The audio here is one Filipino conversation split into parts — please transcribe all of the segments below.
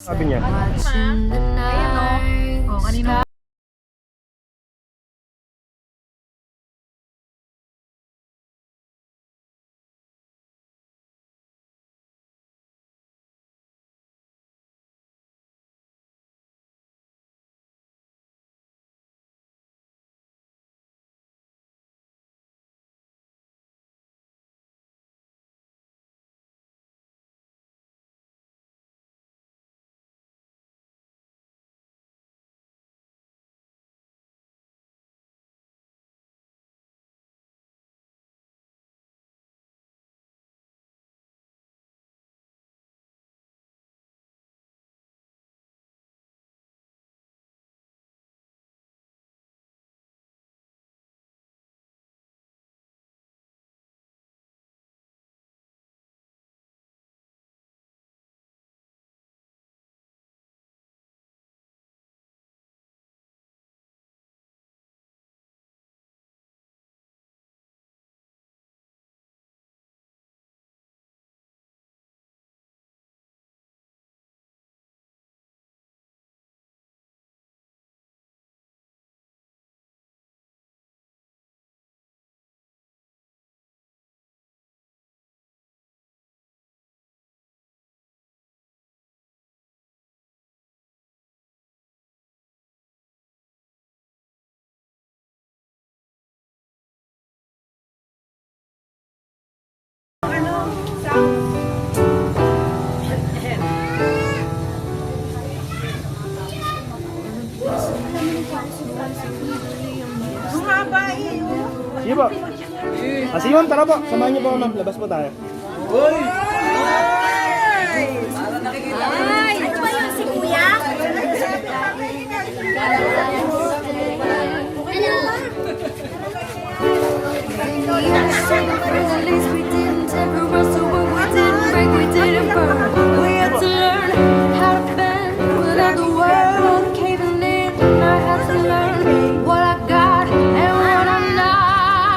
Sabi niya. Ayan o. O, kanina. Sige po. Sige ma'am, tara po. Samahan niyo po ma'am. Labas po tayo. Uy! Ay! Ano ba yun? Si Kuya?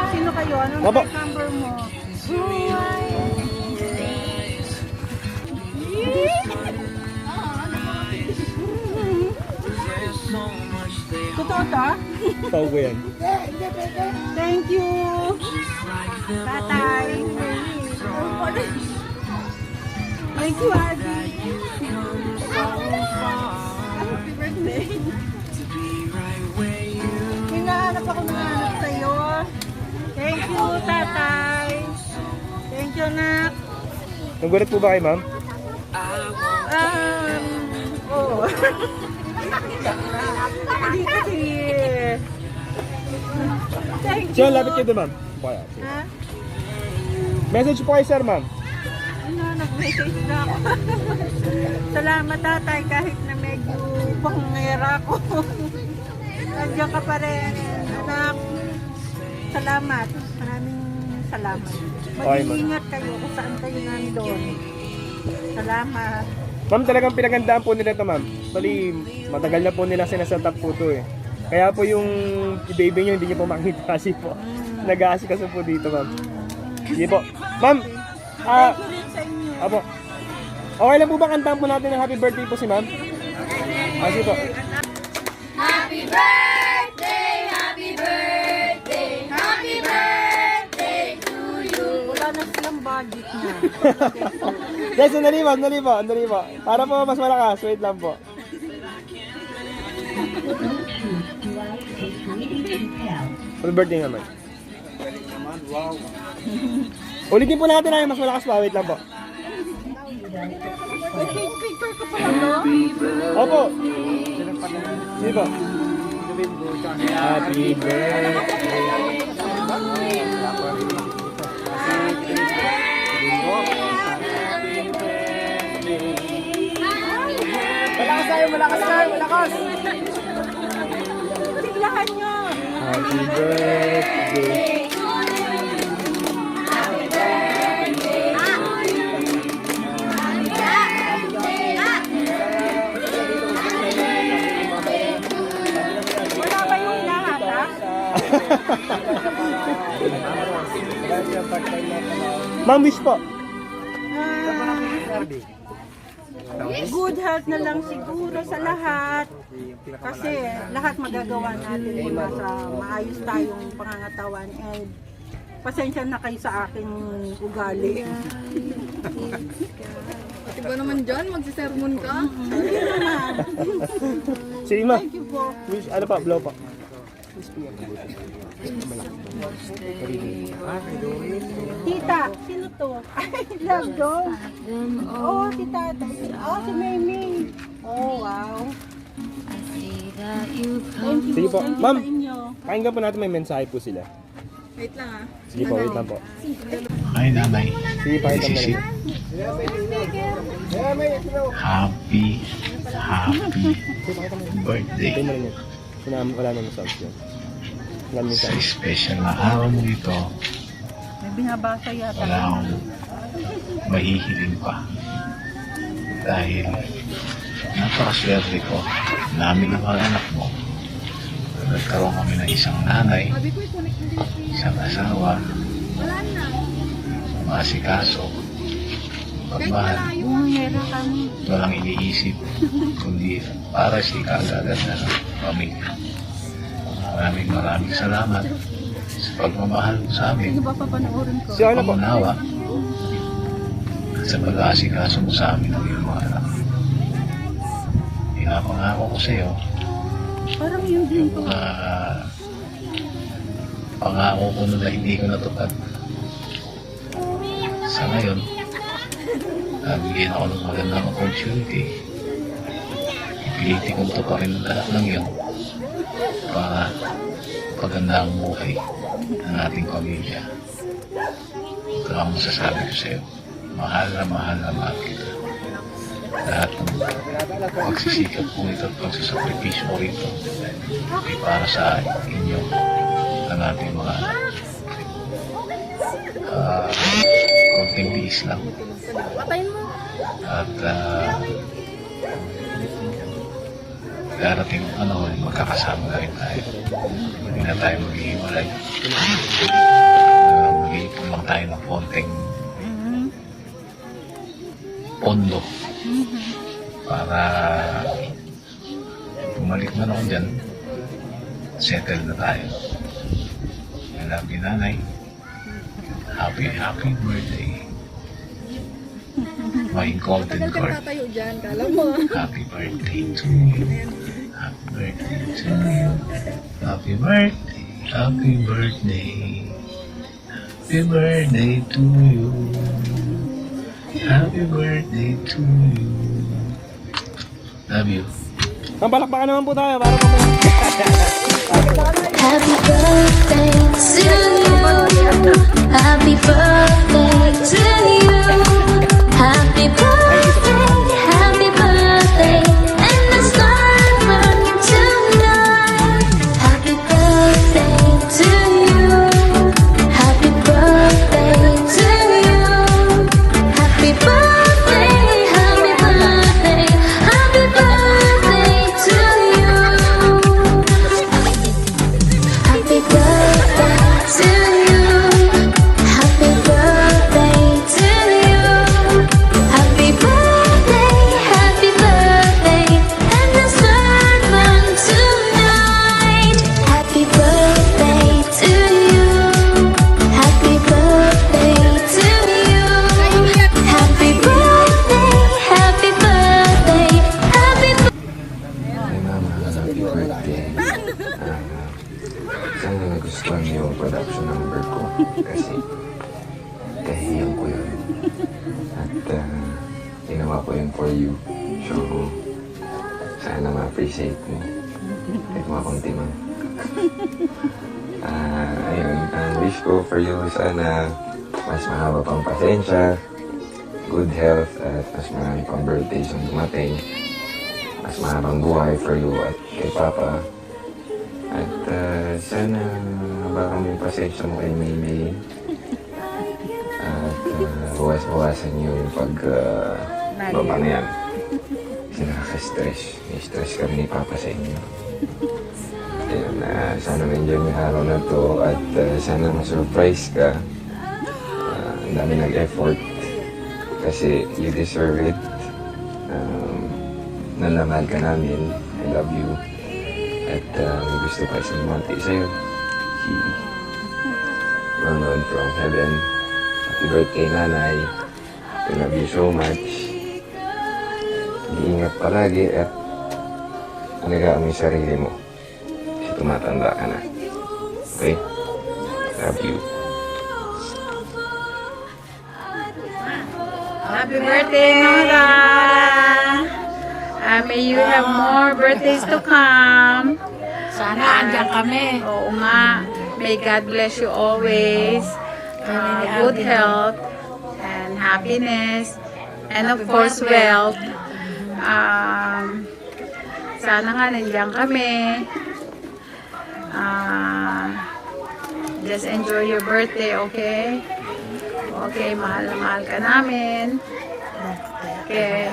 Sino kayo? Anong Opo. number mo? Totoo ta? Tao ko yan. Thank you. Tatay. Thank you, Adi. Happy birthday. Hinahanap ako ng anak sa'yo. Thank you, tatay. Thank you, anak. Nagulat po ba kayo ma'am? Oo. Hindi kasi. Thank you. Siya, lapit kayo doon ma'am. Kaya. Ha? Message po kayo sir ma'am. Ano, nag-message na ako. Salamat tatay kahit na medyo pangngera ako. Nandiyan ka pa rin. Anak, salamat. Maraming salamat. Mag-iingat kayo kung saan kayo nandun. Salamat. Ma'am, talagang pinagandaan po nila ito ma'am. Bali, matagal na po nila sinasatap po ito eh. Kaya po yung baby nyo hindi nyo po makita kasi po. Nag-aasikaso po dito ma'am. Sige po. Ma'am, Thank you rin sa inyo. apo. Okay lang po ba kantahan po natin ng happy birthday po si ma'am? Sige po. Happy birthday! Happy birthday! Happy birthday to you! Wala na silang budget na. Yes, sandali po. Para po mas malakas, wait lang po. Happy birthday naman. Wow. Ulitin po natin na mas malakas pa, wait lang po. May picture ka pala, no? Opo. Sige po. Happy birthday. Malakas tayo, malakas. Siglahan nyo. Happy birthday. Wala ba yung lahat, ha? Ma'am, wish po. good health na lang siguro sa lahat. Kasi lahat magagawa natin kung nasa maayos tayong pangangatawan. And pasensya na kayo sa aking ugali. Pati ba naman dyan? Magsisermon ka? Sige ma. Thank you po. Wish, ano pa? Blow pa. Tita, sino to? I love dog. Oh, tita. Oh, si Mimi. Oh, wow. Thank you. Sige po. Thank you Ma'am. sa inyo. Pakinggan po natin, may mensahe po sila. Wait lang ah. Sige po, wait lang po. Ay, nanay. Sige, pakita mo lang. Happy birthday. Ito mo lang yun. Wala naman sounds yun. Wala naman Sa sounds. special na araw mo ito, May binabasa yata. wala akong mahihiling pa. Dahil napakaswerte ko, namin ang mga anak mo. Nagkaroon kami ng isang nanay, Sabi ko i-connect mo din si... isang asawa, Wala na. masikaso, Kahit pagmahal, malayo. Meron kami. walang iniisip, kundi para si kagaganda ng pamilya. Maraming salamat sa pagmamahal mo sa amin, Sino ba papanoorin ko? Si ano po? pamunawa, at sa pag-aasikaso mo sa amin ng iyong mga anak. Pinapangako ko sa iyo Parang yun din po. na pangako ko na hindi ko natupad. Sa ngayon, nabigyan ako ng magandang opportunity. Ipilitin kong tuparin ang lahat ng yun para paganda ang buhay ng ating pamilya. Ito ang masasabi ko sa iyo. Mahal na mahal kita. Lahat ng pagsisikap ko ito at pagsasakripisyo ko rito ay para sa inyo ng ating mga anak. Konting biis lang. Patayin mo. At darating ang magkakasama na rin tayo. Hindi na tayo maghihiwalay. Mag-iipon lang tayo ng konting pondo para bumalik man ako dyan, settle na tayo. I love you, nanay. Happy birthday. My golden Tagal ka cord. tatayo dyan. Kala mo. Happy birthday to you. Happy birthday to you. Happy birthday. Happy birthday. Happy birthday to you. Happy birthday to you. Love you. Ma'am, palakpakan naman po tayo para po Happy birthday to you. Happy birthday to you. Happy birthday, happy birthday, and let's start from tonight. Happy birthday to you. Happy birthday to you. Happy birthday, happy birthday, happy birthday to you. Happy birthday to you. Happy birthday to you. Happy birthday, and let's start from tonight. Happy birthday to you. Happy birthday to you. Happy birthday, happy birthday, happy birthday. Ay mama, happy birthday. Sana nagustuhan niyo yung production number ko kasi kahiyan ko yun. At ginawa ko yun for you. So, sana ma-appreciate mo. Kahit mga konti man. Ayun, ang wish ko for you, sana mas mahaba pang pasensya, good health, at mas marami pang birthdays ang dumating. Mas mahabang buhay for you at kay Papa. At sana baka may pasensya mo kay Maymay. At bawas-bawasan niyo yung baba na yan. Kasi nakaka-stress. May stress kami ni Papa sa inyo. Ayun, sana ma-enjoy mo yung araw na to at sana ma-surprise ka. Ang dami nag-effort kasi you deserve it. Nalamahal ka namin. I love you. At may gusto pa isang bumati sa'yo. Si Manon from heaven. Happy birthday, nanay. I love you so much. Iingat palagi at alagaan mo yung sarili mo. Kasi tumatanda ka na. Okay? Love you. Happy birthday, Nora! May you have more birthdays to come. Sana andyan kami. Oo nga. May God bless you always. Good health and happiness. And of course, wealth. Sana nga nandiyan kami. Just enjoy your birthday, okay? Okay, mahal na mahal ka namin. Okay.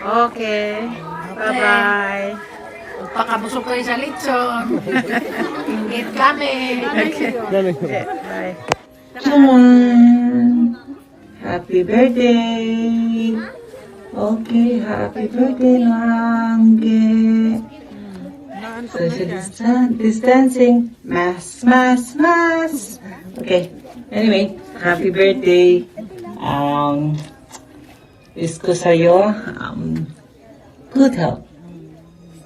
Okay. Bye-bye. Pakabusog ko sa lechon. Ingit kami. Ganun. Okay, bye. Happy birthday! Okay, happy birthday, Langge! Social distancing. Mask. Okay, anyway, happy birthday. Wish ko sa'yo, good health.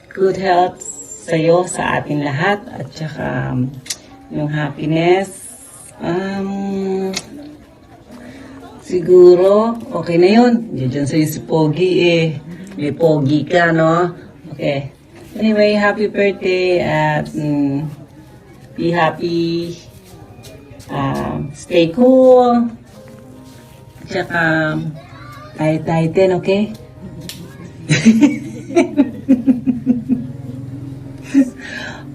Good health sa'yo, sa ating lahat, at saka yung happiness. Siguro, okay na yun. Diyan sa'yo si Pogi eh. May Pogi ka, no? Okay. Anyway, happy birthday at be happy. Stay cool. Tsaka, tayo din, okay?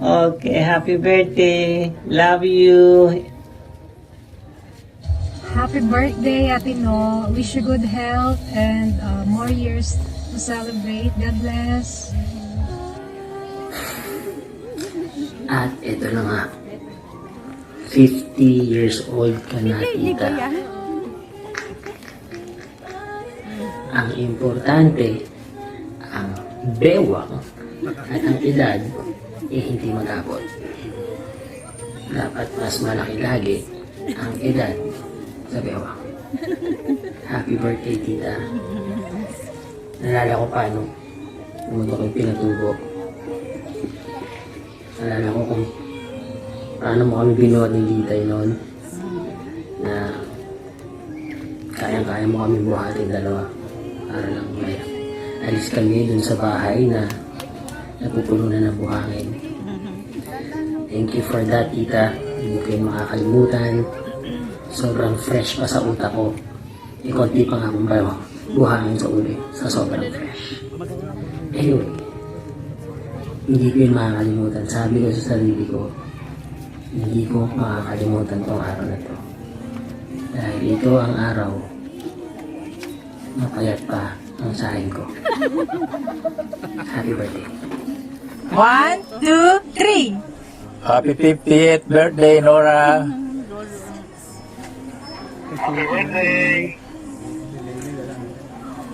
Okay, happy birthday. Love you. Happy birthday, Ate No. Wish you good health and more years to celebrate. God bless. At ito na nga, 50 years old ka na, tita. Ang importante, ang bewang at ang edad, hindi mag-abot. Dapat mas malaki lagi ang edad sa bewang. Happy birthday, tita. Nalala ko paano pumunta ko yung pinatubo. Nalala ko kung paano mo kami binuhat ni Litay noon na kayang-kaya mo kami buhatin dalawa para lang may alis kami dun sa bahay na napupuno na ng buhangin. Thank you for that, tita. Hindi ko yung makakalimutan. Sobrang fresh pa sa utak ko. Konti pa nga akong buhangin sa uli sa sobrang fresh. Anyway, hindi ko yun makakalimutan. Sabi ko sa sarili ko, hindi ko makakalimutan tong araw na to. Dahil ito ang araw na payat pa ang sahin ko. Happy birthday. 1, 2, 3. Happy 50th birthday, Nora. Happy birthday!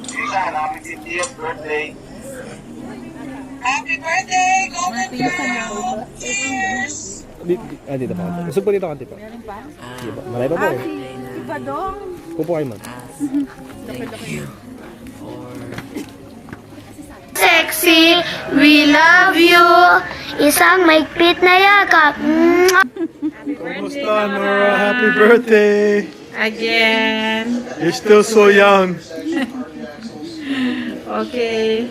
Susan, happy 50th birthday! Happy birthday! Golden girl! Cheers! Dito pa. Gusto po dito kanti pa. Diba? Malay pa po eh. Si Badong. Pupo kayo, ma'am. Sexy, we love you. Isang maigpit na yakap. Kumusta, Nora? Happy birthday! Again. You're still so young. Okay.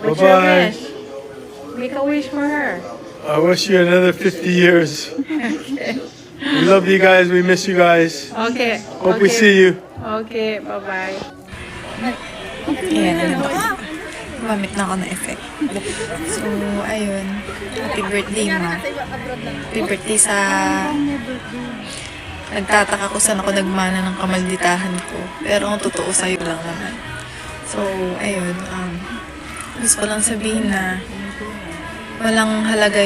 What's your Bye-bye. wish? Make a wish for her. I wish you another 50 years. Okay. We love you guys. We miss you guys. Okay. Hope we see you. Okay, bye-bye. Ayan, gumamit na ako ng effect. So, ayun. Happy birthday, ma. Happy birthday sa... Nagtataka ko saan ako nagmana ng kamalditahan ko. Pero ang totoo sa'yo lang naman. So, ayun. Gusto ko lang sabihin na walang halaga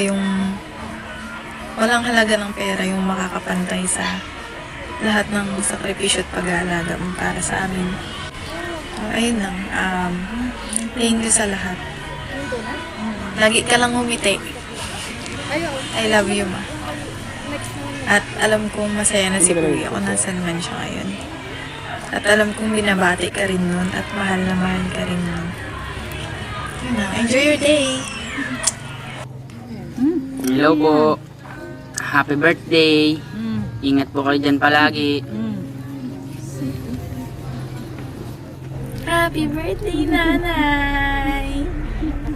ng pera yung makakapantay sa lahat ng sakripisyo at pag-aalaga mo para sa amin. Ayun lang. Thank you sa lahat. Lagi ka lang umiti. I love you, ma. At alam kong masaya na si Kuya kung nasan man siya ngayon. At alam kong binabati ka rin nun at mahal na mahal ka rin nun. Yun na. Enjoy your day! Hello po. Happy birthday. Ingat po kayo dyan palagi. Happy birthday, nanay!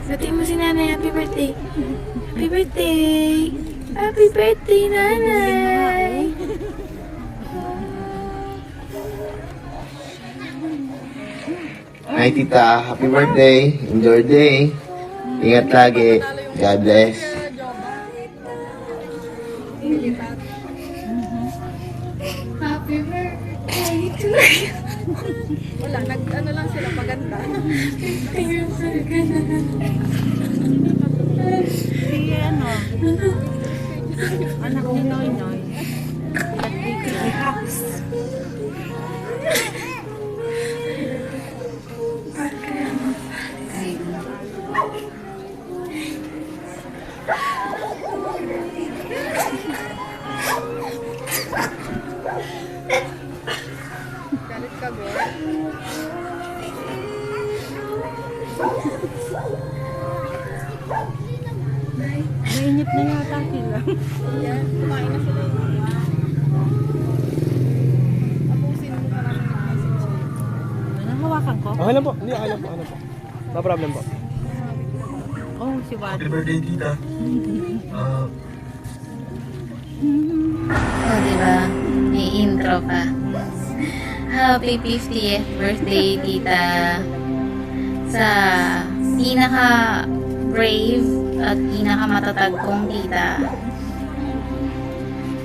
Sabihin mo si nanay, happy birthday! Happy birthday! Happy birthday, nanay! Hi tita, happy birthday. Enjoy your day. Ingat lagi. God bless. Happy birthday to you. Wala, nag-ano lang sila maganda. Si ano? Anak ni Noy Noy. Galit ka, boy. Mainit na yata sila. Yan, kumain na sila yun. Tapusin mo ka namin ng message. Hawakan ko? Okay lang po. Hindi, okay lang po. Ano po. No problem po. Oh, si Wadi. Happy birthday, tita. Oh, diba? May intro pa. Happy 50th birthday, tita. Sa pinaka-brave at pinaka-matatag kong tita.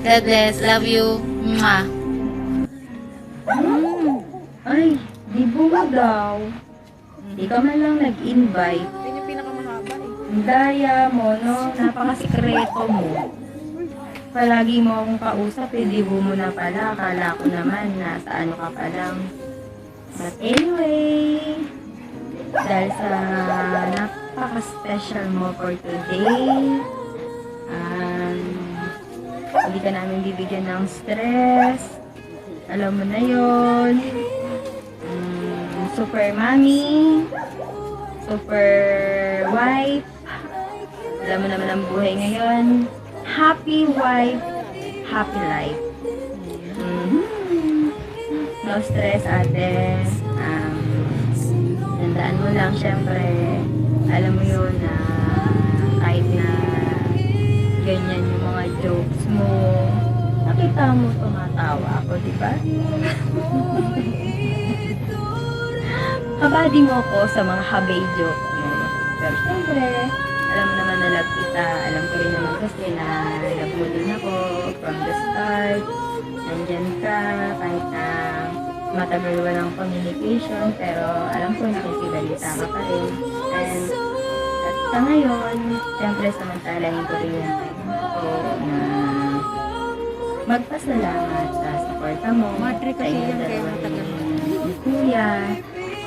God bless. Love you. Mwah. Ay, di mo daw. Di ka man lang nag-invite. Yun yung pinakamahaba eh. Ang daya mo, no? Napakasikreto mo. Palagi mo akong kausap, eh, di mo na pala. Akala ko naman nasa ano ka pa lang. But anyway, dahil sa napaka-special mo for today, hindi ka namin bibigyan ng stress. Alam mo na yon. Super mommy, super wife. Alam mo naman ang buhay ngayon. Happy wife, happy life. No stress, ate. Tandaan mo lang, syempre, alam mo yun na kahit na ganyan yung mga jokes mo, nakita mo tumatawa ako, di ba? Kabady mo ako sa mga habay joke mo. Pero syempre, alam mo naman na love kita. Alam ko rin naman kasi na love mo din ako from the start. Nandyan ka, kahit na matagal walang communication, pero alam ko nakikibalita ka pa rin. And at sa ngayon, syempre samantalahin ko rin yung time ko na magpasalamat sa suporta mo. Madre sa kasi inyo yan kayo dalawa matagal. ni Kuya.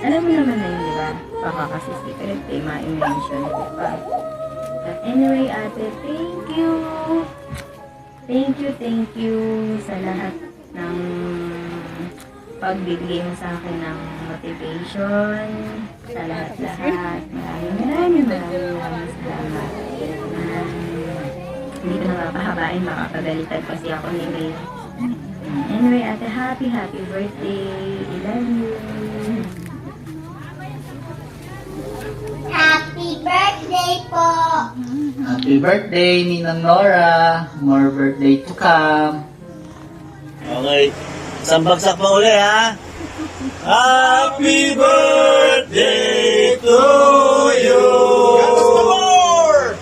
Alam mo naman na yun, di ba? Baka kasi secret eh, ma-mention ko pa. But anyway, ate, thank you! Thank you sa lahat ng pagbigay mo sa akin ng motivation, sa lahat-lahat. Maraming salamat. Hindi ko napapahabain, makapagalitan kasi ako ni May. Anyway, ate, happy birthday. I love you. Happy birthday po! Happy birthday, Ninang Nora. More birthday to come. Okay. Isang bagsak pa uli, ha? Happy birthday to you! Gatas pa more!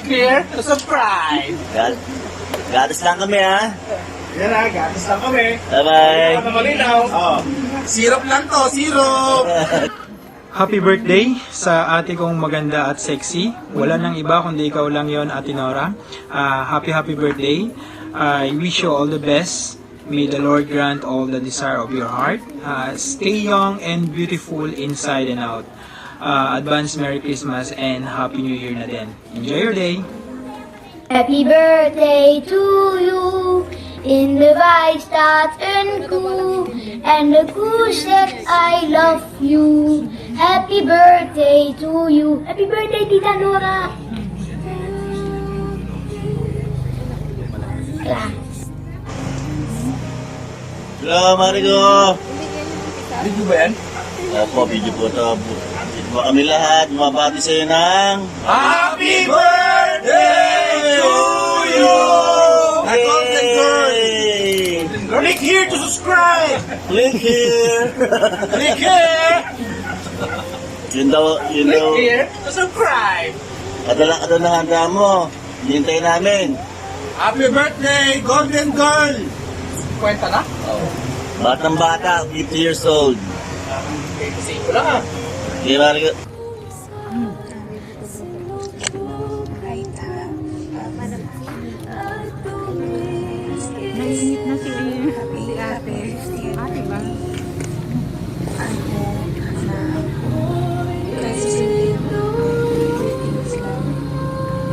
Clear, a surprise. Gatas lang kami, ha? Yan na, gatas lang kami. Bye-bye! Oh. Syrup lang to, syrup! Happy birthday sa ate kong maganda at sexy. Wala nang iba kundi ikaw lang yon, Ate Nora. Happy birthday. I wish you all the best. May the Lord grant all the desire of your heart. Stay young and beautiful inside and out. advance Merry Christmas and Happy New Year na din. Enjoy your day! Happy birthday to you. In the vice that and cool, and the goose that I love you. Happy birthday to you. Happy birthday, Tita Nora. Hello, Marigo! Video ba yan? Opo, video po ito. Dito ba kami lahat? Mabati sa'yo ng Happy Birthday to you! Golden Girl! Click here to subscribe! Click here! Click here! Yun daw. Click here to subscribe! Kadala na handa mo. Hintay namin. Happy birthday, Golden Girl! Kwenta na? Oo. Batang bata, 50 years old. Kasi ko lang ah. Okay, Marigo. Nainit na si ate. Ate ba?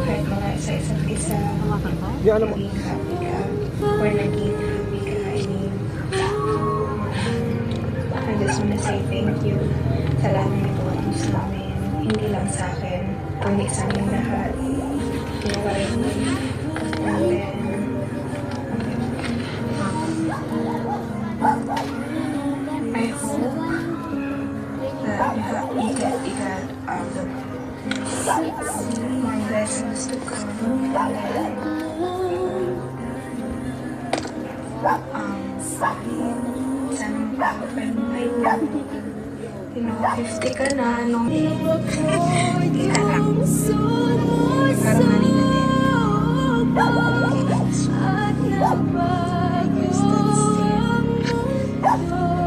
Kahit mga sa isa't isa, Yan mo. maging happy ka, or naging happy ka, I just wanna say thank you sa lahat ng ituwa mo sa amin, hindi lang sa akin, kundi sa amin lahat. Ginawa rin mo. And then, I hope that you got more blessings to come. Sana mapapapay mo kayo. 50 ka na, no? Hindi ka lang. Parang mali na din.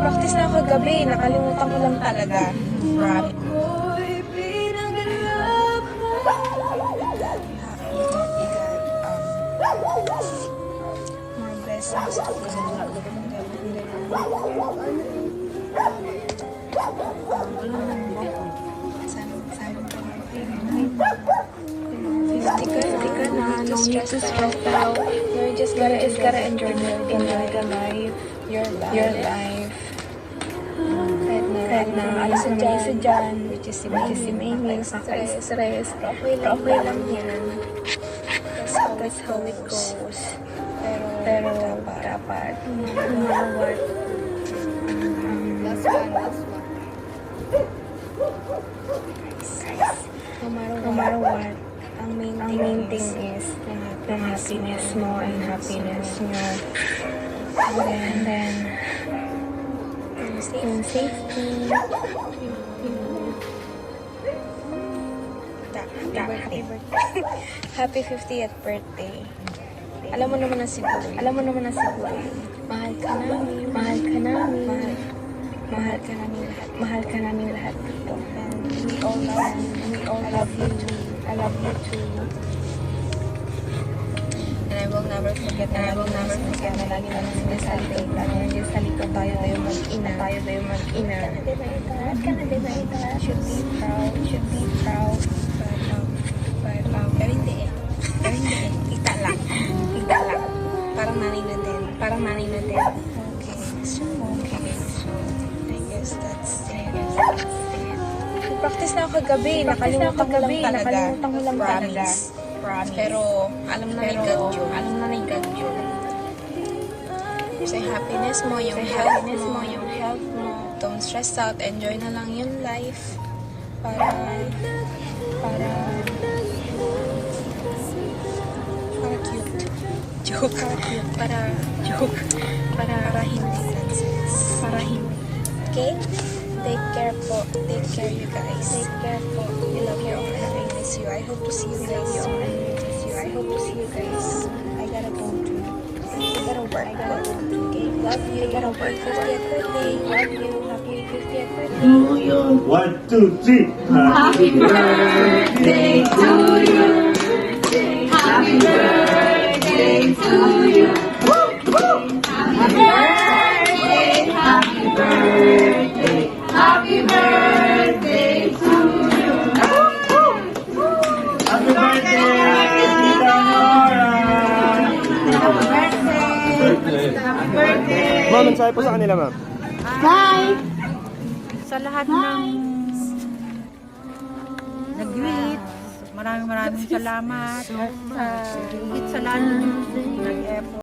Practice na ako kagabi, nakalimutan ko lang talaga. Promise. More blessings to no need to stress out. You just gotta enjoy the life, your life. Kahit na alis na may isa dyan, which is si Mayming, stress, okay lang yan. That's how it goes. Pero dapat, no matter what, no matter what, ang main thing is yung happiness mo and happiness nyo. And then yung safety. Happy birthday. Happy 50th birthday. Alam mo naman na siguro. Mahal ka namin lahat dito. And we all love you too. I love you too. And I will never forget na lagi naman sinasabi. Lagi nandiyan sa likod tayo mag-ina. Should be proud. Pero hindi. Kita lang. Parang nanay na din. Okay. So, I guess that's it. Practice na ako kagabi. Nakalimutan ko lang talaga. Promise. Pero alam na ni God yun. Kasi happiness mo, yung health mo. Don't stress out. Enjoy na lang yung life. Para cute. Joke. Para hindi nonsense. Okay? Take care po. Take care, you guys. Take care po. I love you all. I miss you. I hope to see you guys. I gotta go to. I gotta work. Okay? Love you. I gotta work. 50th birthday. Love you. Happy 50th birthday. 1, 2, 3. Happy birthday to you. Happy birthday to you. Happy birthday. Happy birthday to you. mensahe po sa kanila, ma'am? Bye! Sa lahat ng nag-greet, maraming salamat. At higit sa lahat yung nag-effort.